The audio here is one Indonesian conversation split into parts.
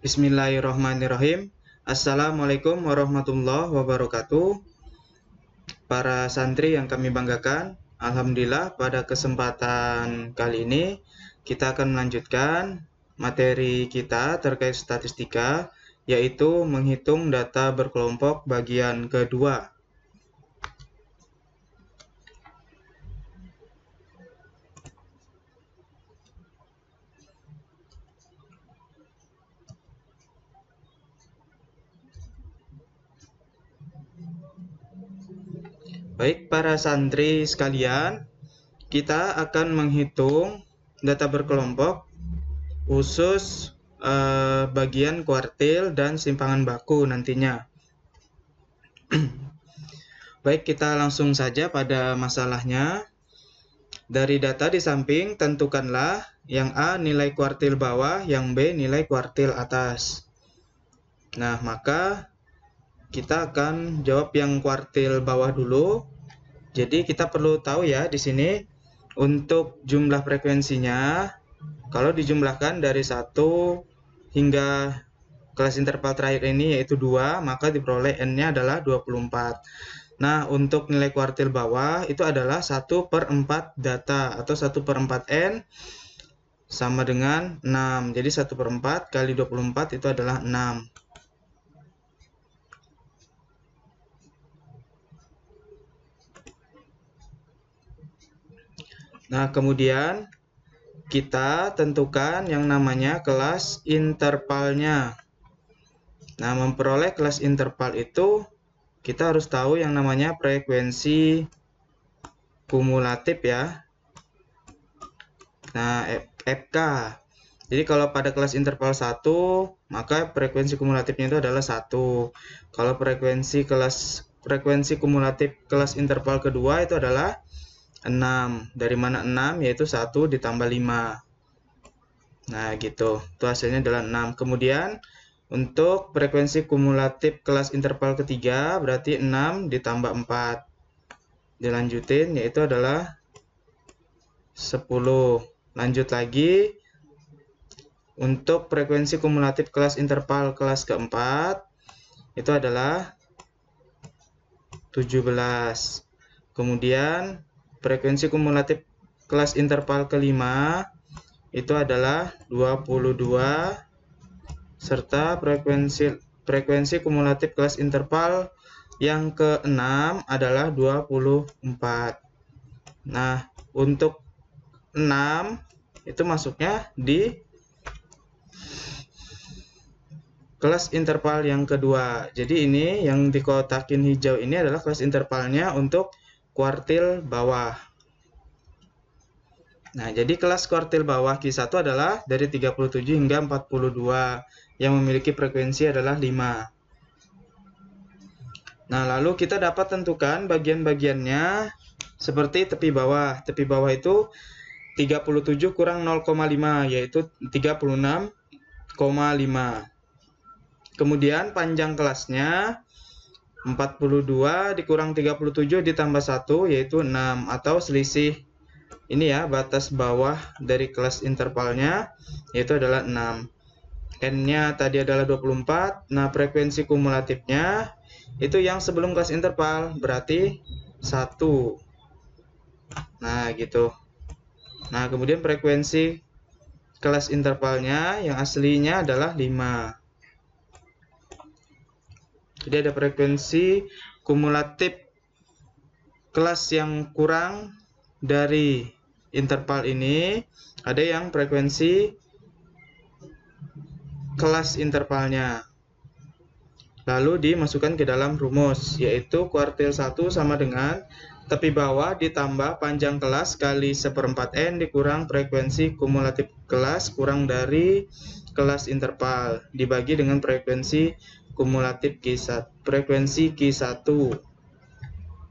Bismillahirrahmanirrahim. Assalamualaikum warahmatullahi wabarakatuh. Para santri yang kami banggakan, alhamdulillah pada kesempatan kali ini kita akan melanjutkan materi kita terkait statistika, yaitu menghitung data berkelompok bagian kedua. Baik para santri sekalian, kita akan menghitung data berkelompok khusus bagian kuartil dan simpangan baku nantinya. Baik, kita langsung saja pada masalahnya. Dari data di samping, tentukanlah yang A nilai kuartil bawah, yang B nilai kuartil atas. Nah, maka kita akan jawab yang kuartil bawah dulu. Jadi kita perlu tahu ya di sini untuk jumlah frekuensinya, kalau dijumlahkan dari 1 hingga kelas interval terakhir ini yaitu 2, maka diperoleh N-nya adalah 24. Nah, untuk nilai kuartil bawah itu adalah 1/4 data atau 1/4 N sama dengan 6. Jadi 1/4 kali 24 itu adalah 6. Nah, kemudian kita tentukan yang namanya kelas intervalnya. Nah, memperoleh kelas interval itu kita harus tahu yang namanya frekuensi kumulatif ya. Nah, FK. Jadi kalau pada kelas interval 1, maka frekuensi kumulatifnya itu adalah 1. Kalau frekuensi kumulatif kelas interval kedua itu adalah 6. Dari mana 6? Yaitu 1 ditambah 5. Nah, gitu. Itu hasilnya adalah 6. Kemudian, untuk frekuensi kumulatif kelas interval ketiga, berarti 6 ditambah 4. Dilanjutin, yaitu adalah 10. Lanjut lagi. Untuk frekuensi kumulatif kelas interval kelas keempat, itu adalah 17. Kemudian, frekuensi kumulatif kelas interval kelima itu adalah 22 serta frekuensi kumulatif kelas interval yang keenam adalah 24. Nah, untuk 6 itu masuknya di kelas interval yang kedua. Jadi ini yang dikotakin hijau ini adalah kelas intervalnya untuk kuartil bawah. Nah, jadi kelas kuartil bawah Q1 adalah dari 37 hingga 42, yang memiliki frekuensi adalah 5. Nah, lalu kita dapat tentukan bagian-bagiannya seperti tepi bawah. Tepi bawah itu 37 kurang 0,5, yaitu 36,5. Kemudian panjang kelasnya 42 dikurang 37 ditambah 1 yaitu 6, atau selisih ini ya, batas bawah dari kelas intervalnya yaitu adalah 6. N-nya tadi adalah 24. Nah, frekuensi kumulatifnya itu yang sebelum kelas interval berarti 1. Nah, gitu. Nah, kemudian frekuensi kelas intervalnya yang aslinya adalah 5. Jadi ada frekuensi kumulatif kelas yang kurang dari interval ini, ada yang frekuensi kelas intervalnya. Lalu dimasukkan ke dalam rumus, yaitu kuartil 1 sama dengan tepi bawah ditambah panjang kelas kali 1/4 N dikurang frekuensi kumulatif kelas kurang dari kelas interval dibagi dengan frekuensi kumulatif Q1, frekuensi Q1.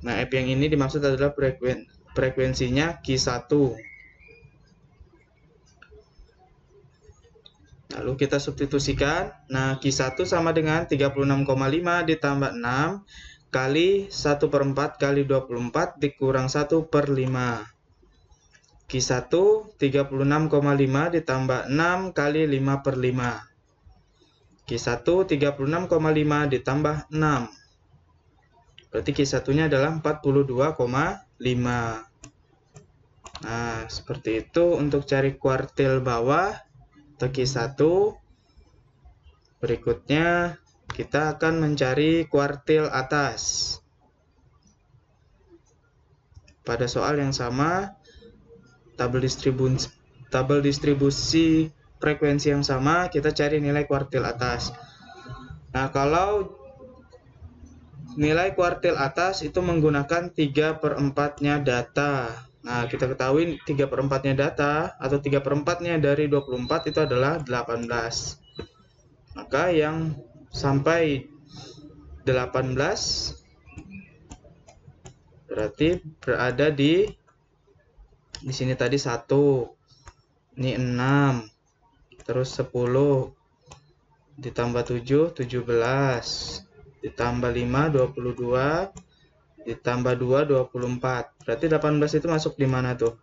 Nah, F yang ini dimaksud adalah frekuensinya Q1. Lalu kita substitusikan. Nah, Q1 sama dengan 36,5 ditambah 6 kali 1/4 kali 24 dikurang 1/5. Q1 36,5 ditambah 6 kali 5/5. Q1 36,5 ditambah 6. Berarti Q1-nya adalah 42,5. Nah, seperti itu untuk cari kuartil bawah atau Q1. Berikutnya kita akan mencari kuartil atas. Pada soal yang sama, tabel distribusi frekuensi yang sama, kita cari nilai kuartil atas. Nah, kalau nilai kuartil atas itu menggunakan 3/4-nya data. Nah, kita ketahui 3/4-nya data atau 3/4-nya dari 24 itu adalah 18. Maka yang sampai 18 berarti berada di sini tadi 1. Ini 6. Terus 10 ditambah 7 17. Ditambah 5 22. Ditambah 2 24. Berarti 18 itu masuk di mana tuh?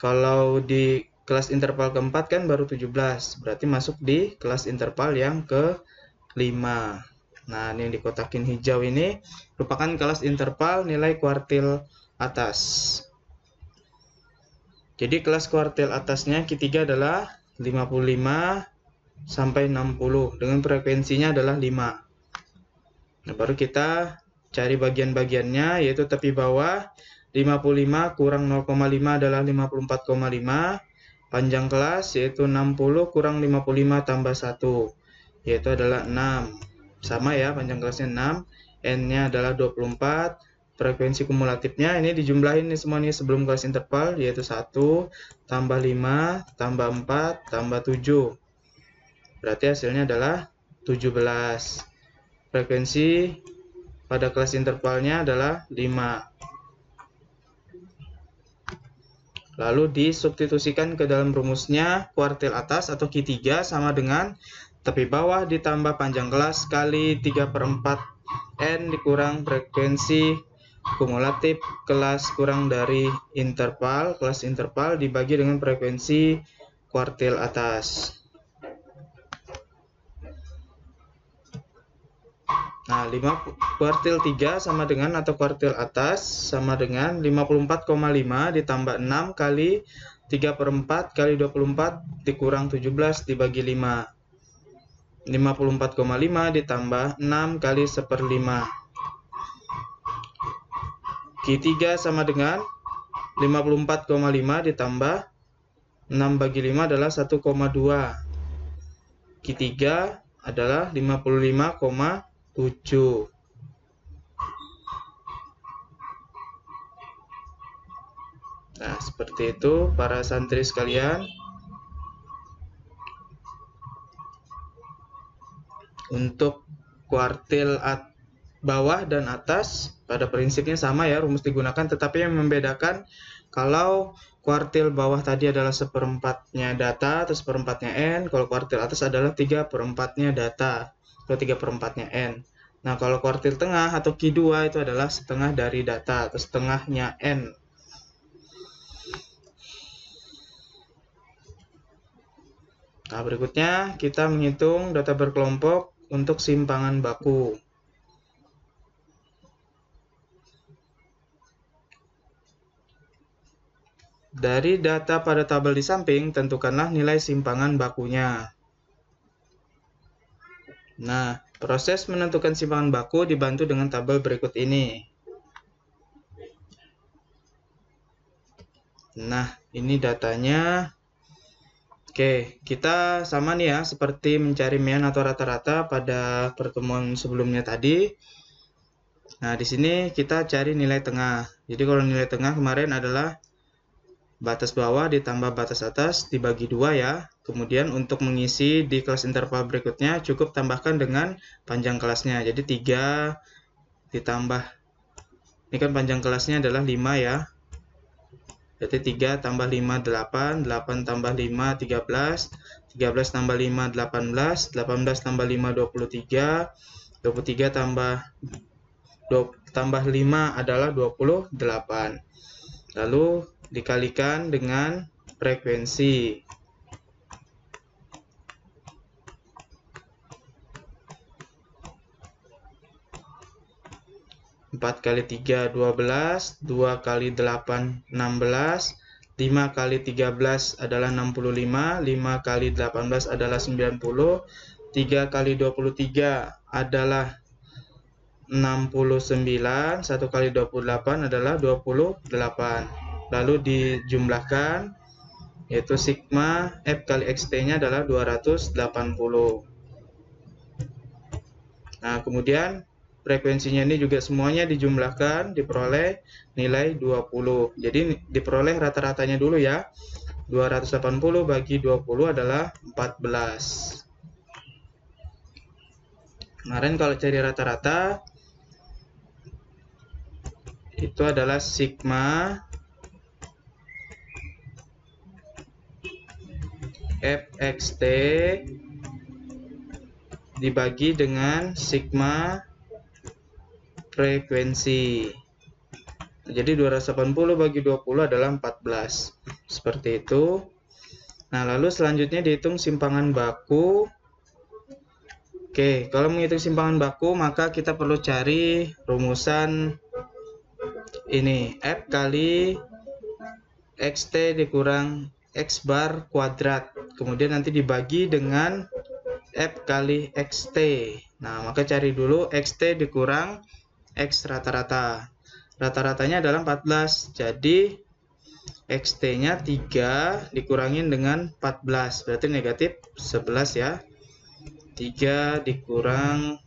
Kalau di kelas interval keempat kan baru 17. Berarti masuk di kelas interval yang ke-5. Nah, ini yang dikotakin hijau ini merupakan kelas interval nilai kuartil atas. Jadi kelas kuartil atasnya Q3 adalah 55 sampai 60 dengan frekuensinya adalah 5. Nah, baru kita cari bagian-bagiannya, yaitu tepi bawah 55 kurang 0,5 adalah 54,5. Panjang kelas yaitu 60 kurang 55 tambah 1, yaitu adalah 6. Sama ya, panjang kelasnya 6. N-nya adalah 24. Frekuensi kumulatifnya ini dijumlahin nih semua nih sebelum kelas interval, yaitu 1 tambah 5 tambah 4 tambah 7. Berarti hasilnya adalah 17. Frekuensi pada kelas intervalnya adalah 5. Lalu disubstitusikan ke dalam rumusnya, kuartil atas atau Q3 sama dengan tepi bawah ditambah panjang kelas kali 3/4 N dikurang frekuensi kumulatif kelas kurang dari interval, kelas interval dibagi dengan frekuensi kuartil atas. Nah, kuartil 3 sama dengan atau kuartil atas sama dengan 54,5 ditambah 6 kali 3/4 kali 24 dikurang 17 dibagi 5. 54,5 ditambah 6 kali 1/5. Q3 sama dengan 54,5 ditambah 6 bagi 5 adalah 1,2. Q3 adalah 55,7. Nah, seperti itu para santri sekalian. Untuk kuartil bawah dan atas pada prinsipnya sama ya, rumus digunakan, tetapi yang membedakan kalau kuartil bawah tadi adalah 1/4-nya data atau 1/4-nya N, kalau kuartil atas adalah 3/4-nya data atau 3/4-nya N. Nah, kalau kuartil tengah atau Q2 itu adalah setengah dari data atau setengahnya N. Nah, berikutnya kita menghitung data berkelompok untuk simpangan baku. Dari data pada tabel di samping, tentukanlah nilai simpangan bakunya. Nah, proses menentukan simpangan baku dibantu dengan tabel berikut ini. Nah, ini datanya. Oke, kita sama nih ya, seperti mencari median atau rata-rata pada pertemuan sebelumnya tadi. Nah, di sini kita cari nilai tengah. Jadi kalau nilai tengah kemarin adalah batas bawah ditambah batas atas dibagi 2 ya. Kemudian untuk mengisi di kelas interval berikutnya cukup tambahkan dengan panjang kelasnya. Jadi 3 ditambah, ini kan panjang kelasnya adalah 5 ya. Berarti 3 tambah 5 8, 8 tambah 5 13, 13 tambah 5 18, 18 tambah 5 23, 23 tambah 5 adalah 28. Lalu dikalikan dengan frekuensi. 4 kali 3, 12. 2 kali 8, 16. 5 kali 13 adalah 65. 5 kali 18 adalah 90. 3 kali 23 adalah 69. 1 kali 28 adalah 28. Lalu dijumlahkan, yaitu sigma F kali XT-nya adalah 280. Nah, kemudian frekuensinya ini juga semuanya dijumlahkan, diperoleh nilai 20. Jadi diperoleh rata-ratanya dulu ya. 280 bagi 20 adalah 14. Kemarin kalau cari rata-rata, itu adalah sigma FXT dibagi dengan sigma frekuensi. Jadi 280 bagi 20 adalah 14. Seperti itu. Nah, lalu selanjutnya dihitung simpangan baku. Oke, kalau menghitung simpangan baku, maka kita perlu cari rumusan ini, F kali XT dikurang X bar kuadrat. Kemudian nanti dibagi dengan F kali XT. Nah, maka cari dulu XT dikurang X rata-rata. Rata-ratanya adalah 14. Jadi, XT-nya 3 dikurangin dengan 14. Berarti negatif 11 ya. 3 dikurang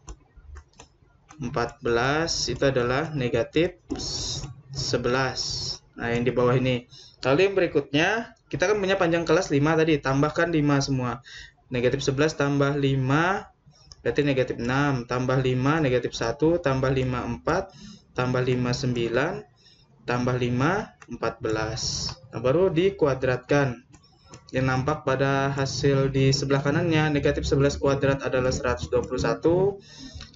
14 itu adalah negatif 11. Nah, yang di bawah ini. Lalu yang berikutnya, kita kan punya panjang kelas 5 tadi, tambahkan 5 semua. Negatif 11 tambah 5 berarti negatif 6, tambah 5 negatif 1, tambah 5 4, tambah 5 9, tambah 5 14. Nah, baru dikuadratkan. Yang nampak pada hasil di sebelah kanannya, negatif 11 kuadrat adalah 121,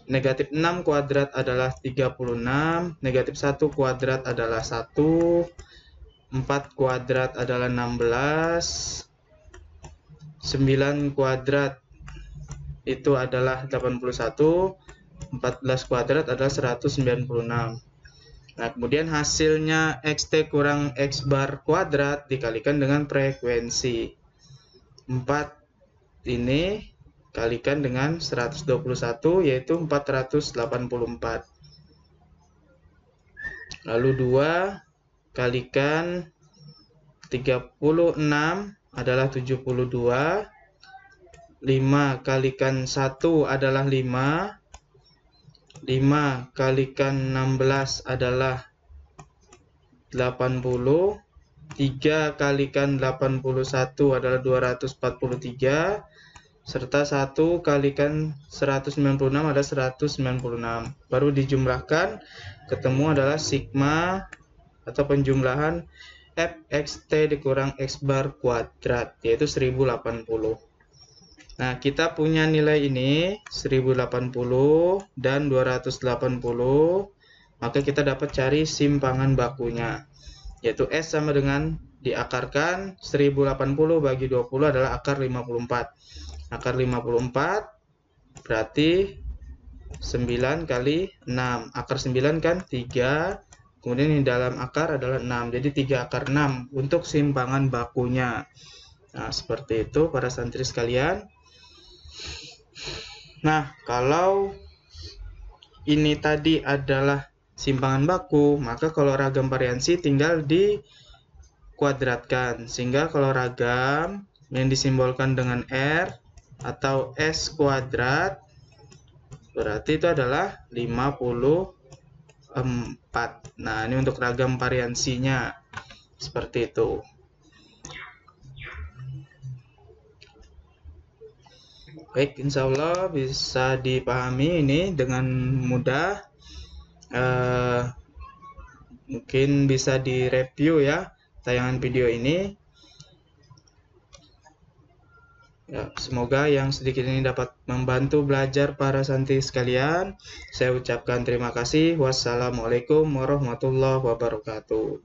negatif 6 kuadrat adalah 36, negatif 1 kuadrat adalah 1, 4 kuadrat adalah 16, 9 kuadrat itu adalah 81, 14 kuadrat adalah 196. Nah, kemudian hasilnya XT kurang X bar kuadrat dikalikan dengan frekuensi. 4 ini kalikan dengan 121, yaitu 484. Lalu 2 kalikan 36 adalah 72. 5 kalikan 1 adalah 5. 5 kalikan 16 adalah 80. 3 kalikan 81 adalah 243. Serta 1 kalikan 196 adalah 196. Baru dijumlahkan, ketemu adalah sigma atau penjumlahan FXT dikurang X bar kuadrat, yaitu 1080. Nah, kita punya nilai ini 1080 dan 280, maka kita dapat cari simpangan bakunya, yaitu S sama dengan diakarkan 1080 bagi 20 adalah akar 54. Akar 54 berarti 9 kali 6. Akar 9 kan 3, kemudian di dalam akar adalah 6, jadi 3 akar 6 untuk simpangan bakunya. Nah, seperti itu para santri sekalian. Nah, kalau ini tadi adalah simpangan baku, maka kalau ragam variansi tinggal dikuadratkan. Sehingga kalau ragam yang disimbolkan dengan R atau S kuadrat, berarti itu adalah 54. Nah, ini untuk ragam variansinya. Seperti itu. Baik, insya Allah bisa dipahami ini dengan mudah. Mungkin bisa direview ya tayangan video ini. Ya, semoga yang sedikit ini dapat membantu belajar para santri sekalian. Saya ucapkan terima kasih. Wassalamualaikum warahmatullahi wabarakatuh.